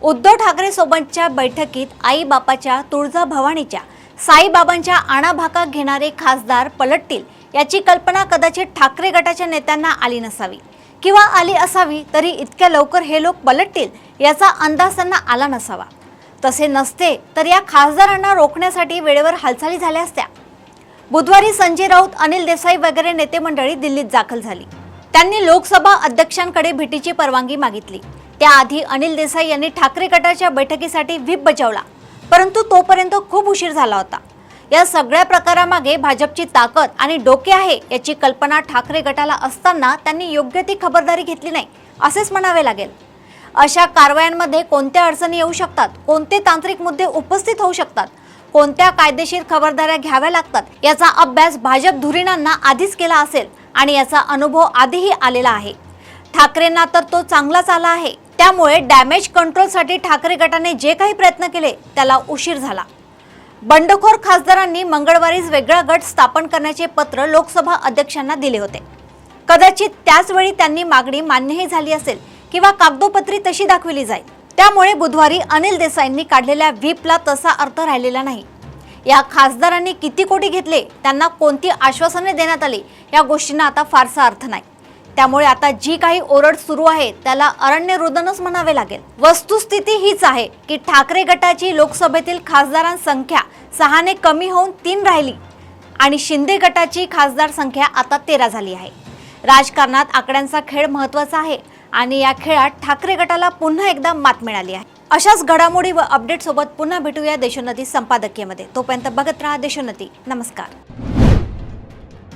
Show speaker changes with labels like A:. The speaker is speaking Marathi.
A: उद्धव ठाकरे सोबतच्या बैठकीत आई बापाच्या तुळजाभवानीच्या साईबाबांच्या आणाभाका घेणारे खासदार पलटतील याची कल्पना कदाचित ठाकरे गटाच्या नेत्यांना आली नसावी किंवा आली असावी, तरी इतक्या लवकर हे लोक पलटतील याचा अंदाज त्यांना आला नसावा। तसे नसते तर या खासदारांना रोखण्यासाठी वेळेवर हालचाली झाल्या असत्या। बुधवारी संजय राऊत, अनिल देसाई वगैरे नेते मंडळी दिल्लीत दाखल झाली। त्यांनी लोकसभा अध्यक्षांकडे भेटीची परवानगी मागितली। त्याआधी अनिल देसाई यांनी ठाकरे गटाच्या बैठकीसाठी व्हीप बजावला, परंतु तोपर्यंत खूप उशीर झाला होता। या सगळ्या प्रकारामागे भाजपची ताकद आणि डोके आहे याची कल्पना ठाकरे गटाला असताना त्यांनी योग्य ती खबरदारी घेतली नाही असेच म्हणावे लागेल। अशा कारवायांमध्ये कोणत्या अडचणी येऊ शकतात, कोणते तांत्रिक मुद्दे उपस्थित होऊ शकतात, कोणत्या कायदेशीर खबरदाऱ्या घ्याव्या लागतात याचा अभ्यास भाजप धुरीणांना आधीच केला असेल आणि याचा अनुभव आधीही आलेला आहे। ठाकरेंना तर तो चांगलाच आला आहे। त्यामुळे डॅमेज कंट्रोलसाठी ठाकरे गटाने जे काही प्रयत्न केले त्याला उशीर झाला। बंडखोर खासदारांनी मंगळवारीच वेगळा गट स्थापन करण्याचे पत्र लोकसभा अध्यक्षांना दिले होते। कदाचित त्याच वेळी त्यांनी मागणी मान्यही झाली असेल किंवा कागदोपत्री तशी दाखविली जाईल। त्यामुळे बुधवारी अनिल देसाईंनी काढलेल्या व्हीपला तसा अर्थ राहिलेला नाही। या खासदारांनी किती कोटी घेतले, त्यांना कोणती आश्वासने देण्यात आली या गोष्टींना आता फारसा अर्थ नाही। त्यामुळे आता जी काही ओरड सुरू आहे त्याला अरण्य रुदनच म्हणावे लागेल। वस्तुस्थिती हीच आहे की ठाकरे गटाची लोकसभेतील खासदारांसंख्या 6 ने कमी होऊन 3 राहिली आणि शिंदे गटाची खासदार संख्या आता 13 झाली आहे। राजकारणात आकड्यांचा खेळ महत्त्वाचा आहे आणि या खेळात ठाकरे गटाला पुन्हा एकदा मात मिळाली आहे। अशाच घडामोडी व अपडेट सोबत पुन्हा भेटूया देशोन्नती संपादकीयमध्ये। तोपर्यंत बघत राहा देशोन्नती। नमस्कार।